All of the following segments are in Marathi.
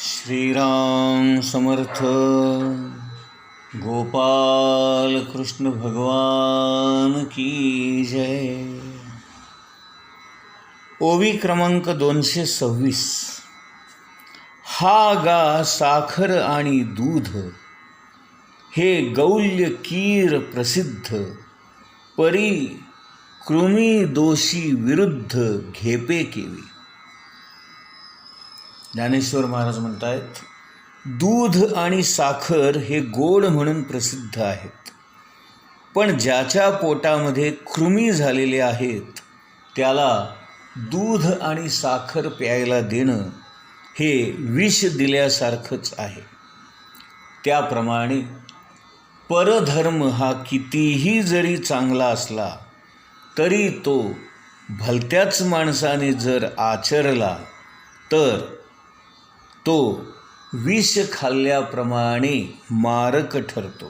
श्रीराम समर्थ. गोपाल कृष्ण भगवान की जय. ओवी क्रमांक 226. हा गा साखर आणि दूध, हे गौल्य कीर प्रसिद्ध, परी कृमी दोषी विरुद्ध घेपे केवी. ज्ञानेश्वर महाराज म्हणतायत, दूध आणि साखर हे गोड म्हणून प्रसिद्ध आहेत, पण ज्याच्या पोटामध्ये कृमी झालेले आहेत त्याला दूध आणि साखर प्यायला देणं हे विष दिल्यासारखंच आहे. त्याप्रमाणे परधर्म हा कितीही जरी चांगला असला तरी तो भलत्याच माणसाने जर आचरला तर तो विष खाल्ल्याप्रमाणे मारक ठरतो.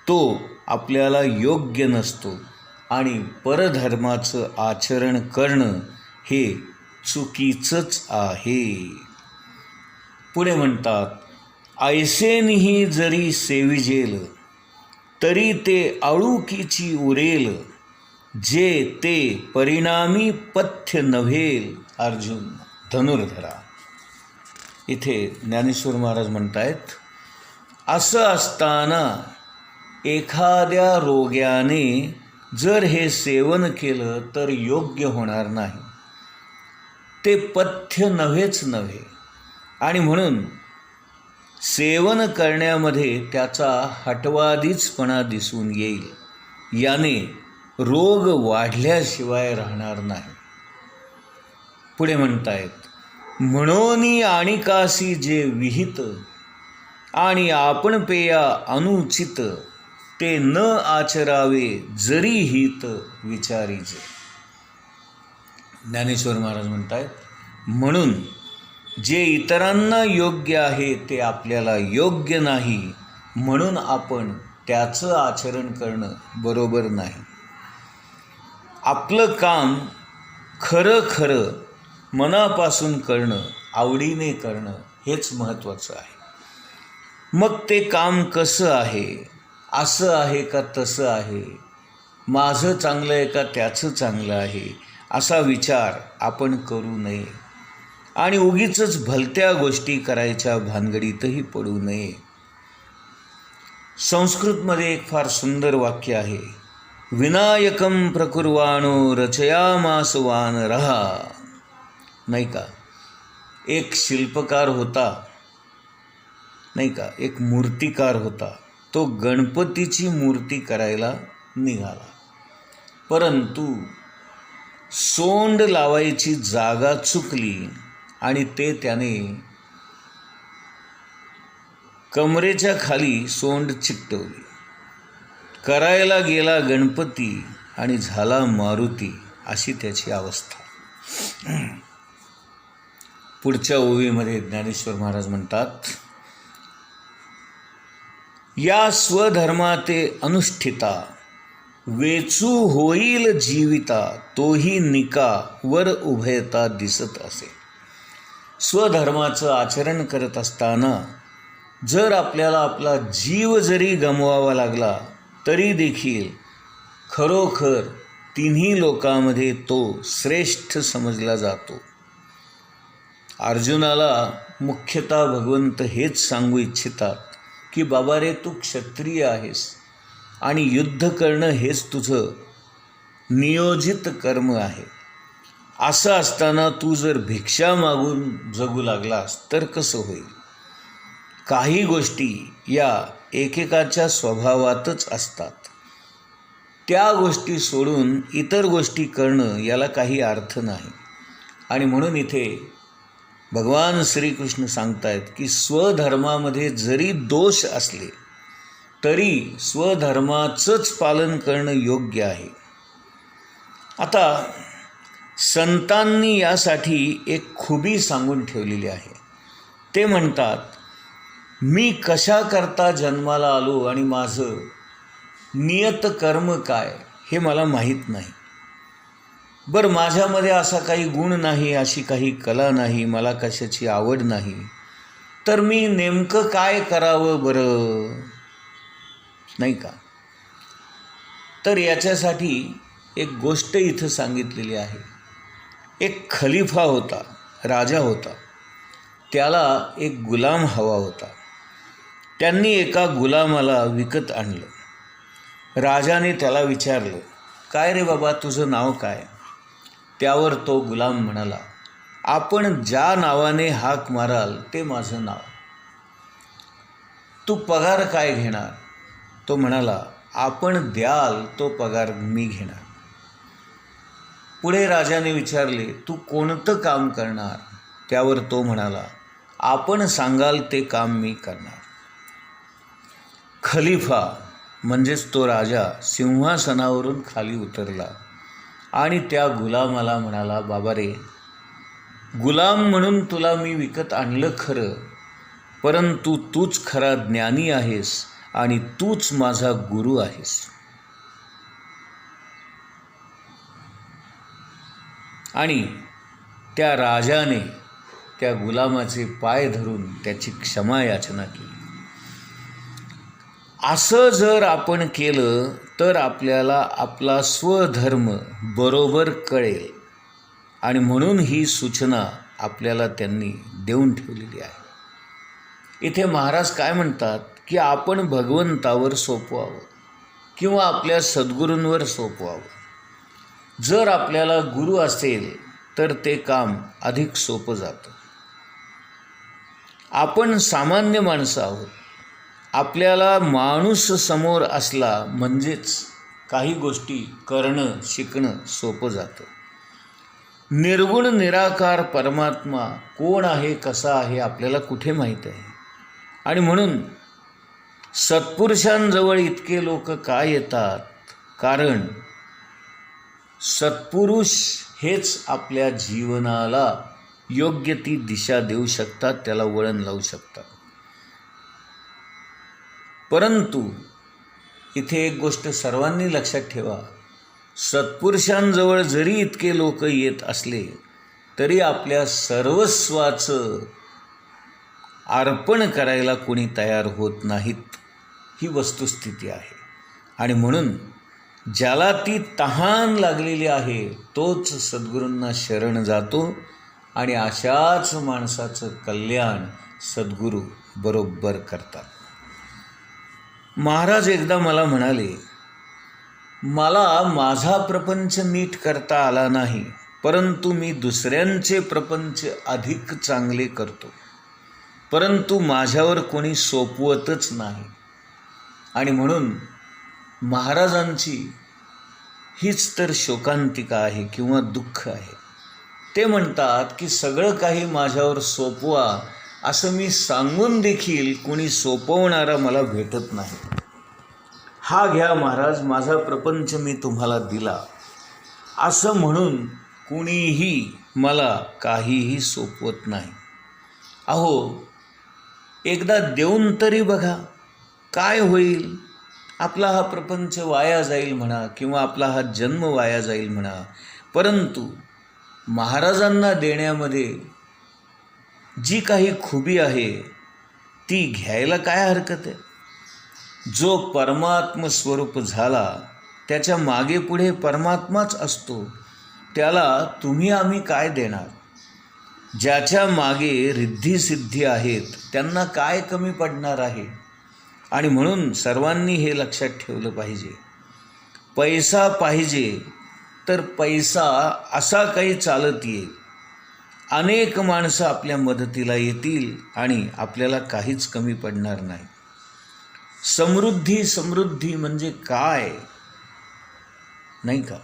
तो आपल्याला योग्य नसतो आणि परधर्माचं आचरण करणं हे चुकीचंच आहे. पुढे म्हणतात, ऐसेनिही जरी सेविजेल, तरी ते आळुकीची उरेल, जे ते परिणामी पथ्य नव्हेल. अर्जुन धनुर्धरा. इथे ज्ञानेश्वर महाराज म्हणतायत, असं असताना एखाद्या रोग्याने जर हे सेवन केलं तर योग्य होणार नाही. ते पथ्य नव्हेच नव्हे आणि म्हणून सेवन करण्यामध्ये त्याचा हटवादीचपणा दिसून येईल. याने रोग वाढल्याशिवाय राहणार नाही. पुढे म्हणतायत, म्हणोनी आणिकासी जे विहित, आणि आपण पेया अनुचित, ते न आचरावे जरी हित विचारीचे. ज्ञानेश्वर महाराज म्हणतायत, म्हणून जे इतरांना योग्य आहे ते आपल्याला योग्य नाही, म्हणून आपण त्याचं आचरण करणं बरोबर नाही. आपलं काम खरं मनापासून करणं, आवडीने करणं हेच महत्त्वाचं आहे. मग ते काम कसं आहे, असं आहे का तसं आहे, माझं चांगलं आहे का त्याचं चांगलं आहे, असा विचार आपण करू नये आणि उगीचच भलत्या गोष्टी करायच्या भानगडीतही पडू नये. संस्कृतमध्ये एक फार सुंदर वाक्य आहे, विनायकं प्रकुर्वाणो रचयामास वानरः. नाही का, एक शिल्पकार होता, नाही का, एक मूर्तिकार होता. तो गणपतीची मूर्ती करायला निघाला, परंतु सोंड लावायची जागा चुकली आणि ते त्याने कमरेच्या खाली सोंड चिकटवली. करायला गेला गणपती आणि झाला मारुती, अशी त्याची अवस्था. पुढच्या ओवीमध्ये ज्ञानेश्वर महाराज म्हणतात, या स्वधर्माते अनुष्ठिता, वेचू होईल जीविता, तोही निका वर उभयता दिसत असे. स्वधर्माचं आचरण करत असताना जर आपल्याला आपला जीव जरी गमवावा लागला तरी देखील खरोखर तिन्ही लोकांमध्ये तो श्रेष्ठ समजला जातो. अर्जुनाला मुख्यतः भगवंत हेच सांगू इच्छितात की बाबा रे, तू क्षत्रिय आहेस आणि युद्ध करणं हेच तुझं नियोजित कर्म आहे. असं असताना तू जर भिक्षा मागून जगू लागलास तर कसं होईल. काही गोष्टी या एकेकाच्या स्वभावातच असतात. त्या गोष्टी सोडून इतर गोष्टी करणं याला काही अर्थ नाही. आणि म्हणून इथे भगवान श्रीकृष्ण सांगतायत की स्वधर्मामध्ये जरी दोष असले तरी स्वधर्माचंच पालन करणं योग्य आहे. आता संतांनी यासाठी एक खुबी सांगून ठेवलेली आहे. ते म्हणतात, मी कशाकरता जन्माला आलो आणि माझं नियत कर्म काय हे मला माहीत नाही. बरं, माझ्यामध्ये असा काही गुण नाही, अशी काही कला नाही, मला कशाची आवड नाही, तर मी नेमकं काय करावं बरं, नाही का? तर याच्यासाठी एक गोष्ट इथं सांगितलेली आहे. एक खलिफा होता, राजा होता. त्याला एक गुलाम हवा होता. त्यांनी एका गुलामाला विकत आणलं. राजाने त्याला विचारलं, काय रे बाबा, तुझं नाव काय? त्यावर तो गुलाम म्हणाला, आपण ज्या नावाने हाक माराल ते माझं नाव. तू पगार काय घेणार? तो म्हणाला, आपण द्याल तो पगार मी घेणार. पुढे राजाने विचारले, तू कोणतं काम करणार? त्यावर तो म्हणाला, आपण सांगाल ते काम मी करणार. खलिफा म्हणजेच तो राजा सिंहासनावरून खाली उतरला आणि त्या गुलामाला म्हणाला, बाबा रे, गुलाम म्हणून तुला मी विकत आणलं खरं, परंतु तूच खरा ज्ञानी आहेस आणि तूच माझा गुरु आहेस. आणि त्या राजाने त्या गुलामाचे पाय धरून त्याची क्षमा याचना केली. असं जर आपण केलं तर आपल्याला आपला स्वधर्म बरोबर कळेल, आणि म्हणून ही सूचना आपल्याला त्यांनी देऊन ठेवलेली आहे. इथे महाराज काय म्हणतात की आपण भगवंतावर सोपवावं किंवा आपल्या सद्गुरूंवर सोपवावं. जर आपल्याला गुरु असेल तर ते काम अधिक सोपं जातं. आपण सामान्य माणसं आहोत. आपल्याला माणूस समोर असला म्हणजेच काही गोष्टी करणं शिकणं सोपं जातं. निर्गुण निराकार परमात्मा कोण आहे, कसा आहे, आपल्याला कुठे माहीत आहे? आणि म्हणून सत्पुरुषांजवळ इतके लोक का येतात? कारण सत्पुरुष हेच आपल्या जीवनाला योग्य ती दिशा देऊ शकतात, त्याला वळण लावू शकतात. परंतु इथे एक गोष्ट सर्वांनी लक्षात ठेवा, सत्पुरुषांजवळ जरी इतके लोक येत असले तरी आपल्या सर्वस्वाचं अर्पण करायला कोणी तयार होत नाहीत. ही वस्तुस्थिती आहे. आणि म्हणून ज्याला ती तहान लागलेली आहे तोच सद्गुरूंना शरण जातो आणि अशाच माणसाचं कल्याण सद्गुरू बरोबर करतात. महाराज एकदा मला म्हणाले, मला माझा प्रपंच नीट करता आला नाही, परंतु मी दुसऱ्यांचे प्रपंच अधिक चांगले करतो, परंतु माझ्यावर कोणी सोपवतच नाही. आणि म्हणून महाराजांची हीच तर शोकांतिका आहे किंवा दुःख आहे. ते म्हणतात की सगळं काही माझ्यावर सोपवा, असं मी सांगून देखील कोणी सोपवणारा मला भेटत नाही. हा घ्या महाराज, माझा प्रपंच मी तुम्हाला दिला, असं म्हणून कुणीही मला काहीही सोपवत नाही. अहो, एकदा देऊन तरी बघा, काय होईल? आपला हा प्रपंच वाया जाईल म्हणा किंवा आपला हा जन्म वाया जाईल म्हणा, परंतु महाराजांना देण्यामध्ये जी काही खुबी आहे ती घ्यायला काय हरकत आहे? जो परमात्म स्वरूप झाला त्याच्या मागे पुढे परमात्माच असतो, त्याला तुम्ही आम्ही काय देणार? ज्याच्या मागे रिद्धी आहेत त्यांना काय कमी पडणार आहे? आणि म्हणून सर्वांनी हे लक्षात ठेवलं पाहिजे, पैसा पाहिजे तर पैसा असा काही चालत येईल. अनेक माणसं आपल्या मदतीला येतील आणि आपल्याला काहीच कमी पडणार नाही. समृद्धी म्हणजे काय, नाही का?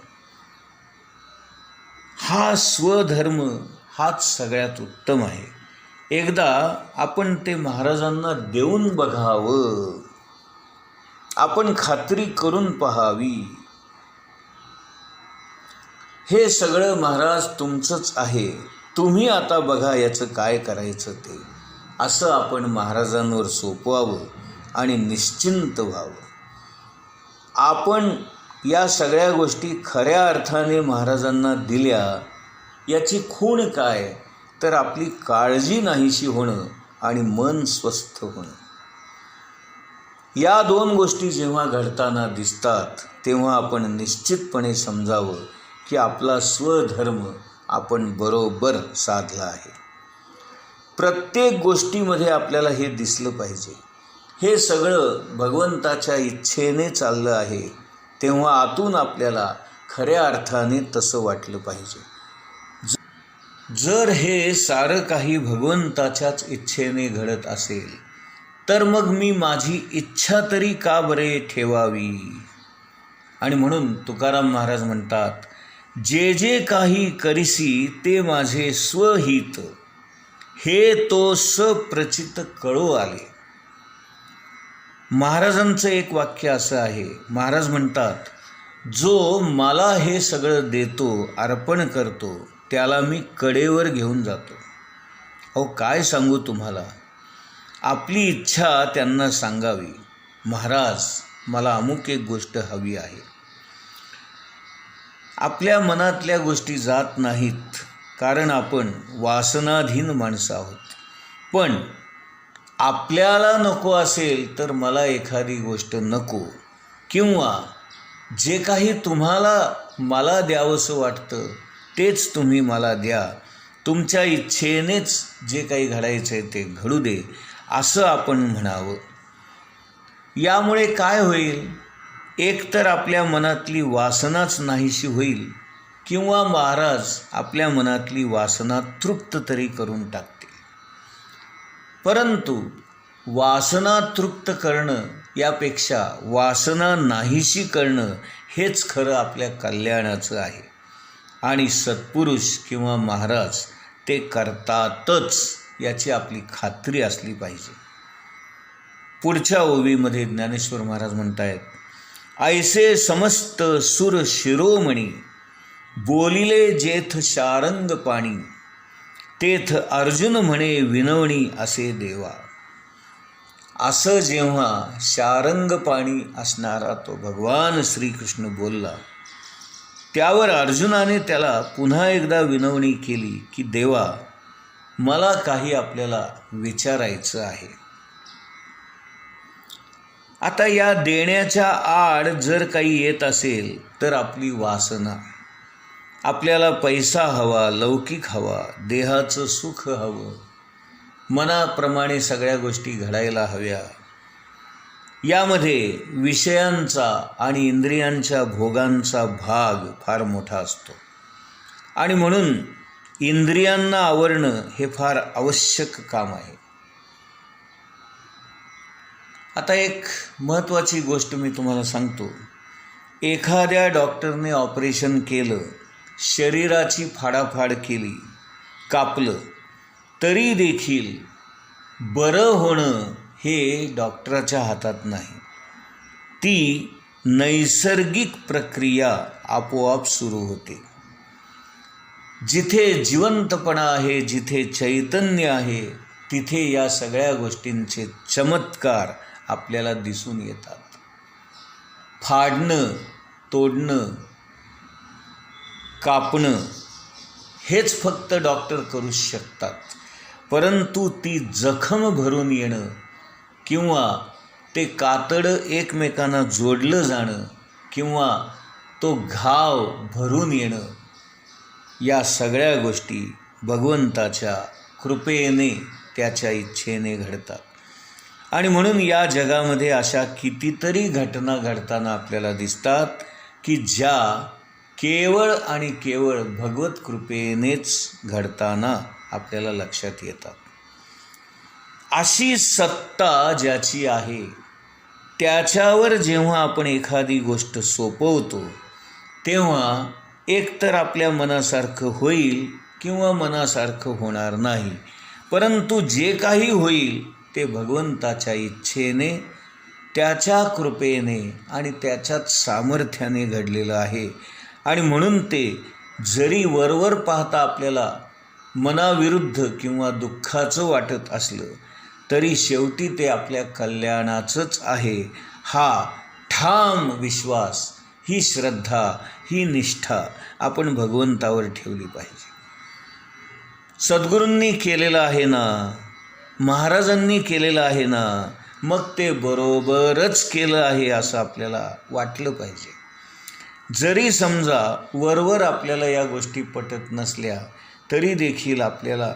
हा स्वधर्म हाच सगळ्यात उत्तम आहे. एकदा आपण ते महाराजांना देऊन बघावं, आपण खात्री करून पहावी. हे सगळं महाराज तुमचंच आहे, तुम्ही आता बघा याचं काय करायचं ते, असं आपण महाराजांवर सोपवावं आणि निश्चिंत व्हावं. आपण या सगळ्या गोष्टी खऱ्या अर्थाने महाराजांना दिल्या याची खूण काय? तर आपली काळजी नाहीशी होणं आणि मन स्वस्थ होणं. या दोन गोष्टी जेव्हा घडताना दिसतात तेव्हा आपण निश्चितपणे समजावं की आपला स्वधर्म आपण बरोबर साधला आहे. प्रत्येक गोष्टीमध्ये आपल्याला हे दिसलं पाहिजे. हे सगळं भगवंताच्या इच्छेने चाललं आहे, तेव्हा आतून आपल्याला खऱ्या अर्थाने तसं वाटलं पाहिजे. जर हे सारं काही भगवंताच्याच इच्छेने घडत असेल तर मग मी माझी इच्छा तरी का बरे ठेवावी. आणि म्हणून तुकाराम महाराज म्हणतात, जे जे काही करिसी ते माझे स्वहित, हे तो सप्रचित कळो आले. महाराजांचं एक वाक्य असं आहे. महाराज म्हणतात, जो मला हे सगळं देतो, अर्पण करतो, त्याला मी कडेवर घेऊन जातो. अहो काय सांगू तुम्हाला, आपली इच्छा त्यांना सांगावी, महाराज मला अमुक एक गोष्ट हवी आहे. आपल्या मनातल्या गोष्टी जात नाहीत, कारण आपण वासनाधीन माणसं आहोत. पण आपल्याला नको असेल तर मला एखादी गोष्ट नको, किंवा जे काही तुम्हाला मला द्यावंसं वाटतं तेच तुम्ही मला द्या, तुमच्या इच्छेनेच जे काही घडायचं आहे ते घडू दे, असं आपण म्हणावं. यामुळे काय होईल, एकतर आपल्या मनातली वासनाच नाहीशी होईल, किंवा महाराज आपल्या मनातली वासना तृप्त तरी करून टाकतील. परंतु वासना तृप्त करणं यापेक्षा वासना नाहीशी करणं हेच खरं आपल्या कल्याणाचं आहे. आणि सत्पुरुष किंवा महाराज ते करतातच याची आपली खात्री असली पाहिजे. पुढच्या ओवीमध्ये ज्ञानेश्वर महाराज म्हणतायत, ऐसे समस्त सुर शिरोमणी, बोलिले जेथ शारंग पाणी, तेथ अर्जुन म्हणे विनवणी असे देवा. असं जेव्हा शारंग पाणी असणारा तो भगवान श्रीकृष्ण बोलला, त्यावर अर्जुनाने त्याला पुन्हा एकदा विनवणी केली की देवा, मला काही आपल्याला विचारायचं आहे. आता या देण्याच्या आड जर काही येत असेल तर आपली वासना, आपल्याला पैसा हवा, लौकिक हवा, देहाचं सुख हवं, मनाप्रमाणे सगळ्या गोष्टी घडायला हव्या, यामध्ये विषयांचा आणि इंद्रियांच्या भोगांचा भाग फार मोठा असतो. आणि म्हणून इंद्रियांना आवरणं हे फार आवश्यक काम आहे. आता एक महत्त्वाची गोष्ट मी तुम्हाला सांगतो. एखाद्या डॉक्टरने ऑपरेशन केलं, शरीराची फाडाफाड केली, कापलं, तरी देखील बरं होणं हे डॉक्टराच्या हातात नाही. ती नैसर्गिक प्रक्रिया आपोआप सुरू होते. जिथे जिवंतपणा आहे, जिथे चैतन्य आहे, तिथे या सगळ्या गोष्टींचे चमत्कार आपल्याला दिसून येतात. फाडणं, तोडणं, कापणं हेच फक्त डॉक्टर करू शकतात. परंतु ती जखम भरून येणं किंवा ते कातडं एकमेकांना जोडलं जाणं किंवा तो घाव भरून येणं, या सगळ्या गोष्टी भगवंताच्या कृपेने, त्याच्या इच्छेने घडतात. आणि म्हणून या जगामध्ये अशा कितीतरी घटना घडताना आपल्याला दिसतात की ज्या केवळ आणि केवळ भगवत कृपेनेच घडताना आपल्याला लक्षात येतात. अशी सत्ता ज्याची आहे त्याच्यावर जेव्हा आपण एखादी गोष्ट सोपवतो तेव्हा एकतर आपल्या मनासारखं होईल किंवा मनासारखं होणार नाही. परंतु जे काही होईल ते भगवंताच्या इच्छेने, त्याच्या कृपेने आणि त्याच्याच सामर्थ्याने घडलेलं आहे. आणि म्हणून ते जरी वरवर पाहता आपल्याला मनाविरुद्ध किंवा दुःखाचं वाटत असलं तरी शेवटी ते आपल्या कल्याणाचंच आहे. हा ठाम विश्वास, ही श्रद्धा, ही निष्ठा आपण भगवंतावर ठेवली पाहिजे. सद्गुरूंनी केलेलं आहे ना, महाराजांनी केलेलं आहे ना, मग ते बरोबरच केलं आहे असं आपल्याला वाटलं पाहिजे. जरी समजा वरवर आपल्याला या गोष्टी पटत नसल्या तरी देखील आपल्याला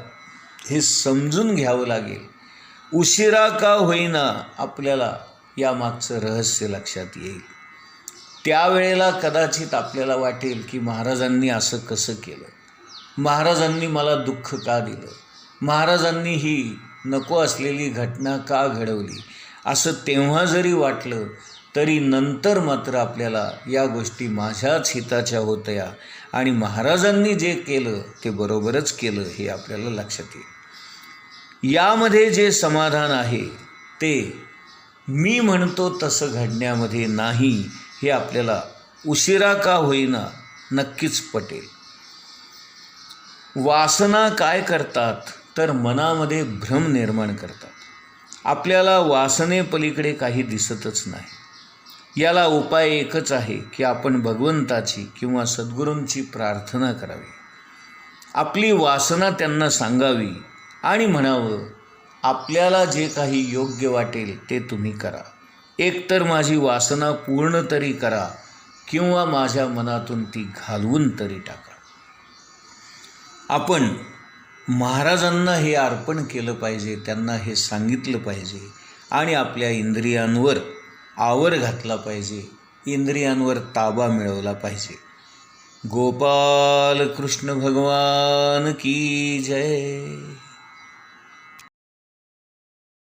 हे समजून घ्यावं लागेल. उशिरा का होईना आपल्याला यामागचं रहस्य लक्षात येईल. त्यावेळेला कदाचित आपल्याला वाटेल की महाराजांनी असं कसं केलं, महाराजांनी मला दुःख का दिलं, महाराजांनी ही नको असलेली घटना का घडवली, असं तेव्हा जरी वाटलं तरी नंतर मात्र आपल्याला या गोष्टी माझ्याच हिताच्या होत्या आणि महाराजांनी जे केलं ते बरोबरच केलं हे आपल्याला लक्षात येईल. यामध्ये जे समाधान आहे ते मी म्हणतो तसं घडण्यामध्ये नाही हे आपल्याला उशिरा का होईना नक्कीच पटेल. वासना काय करतात तर मनामध्ये भ्रम निर्माण करतात. आपल्याला वासनेपलीकडे काही दिसतच नाही. याला उपाय एकच आहे की आपण भगवंताची किंवा सद्गुरूंची प्रार्थना करावी. आपली वासना त्यांना सांगावी आणि म्हणावं, आपल्याला जे काही योग्य वाटेल ते तुम्ही करा. एकतर माझी वासना पूर्ण तरी करा किंवा माझ्या मनातून ती घालवून तरी टाका. आपण महाराजांना हे अर्पण केलं पाहिजे, त्यांना हे सांगितलं पाहिजे आणि आपल्या इंद्रियांवर आवर घातला पाहिजे, इंद्रियांवर ताबा मिळवला पाहिजे. गोपाल कृष्ण भगवान की जय.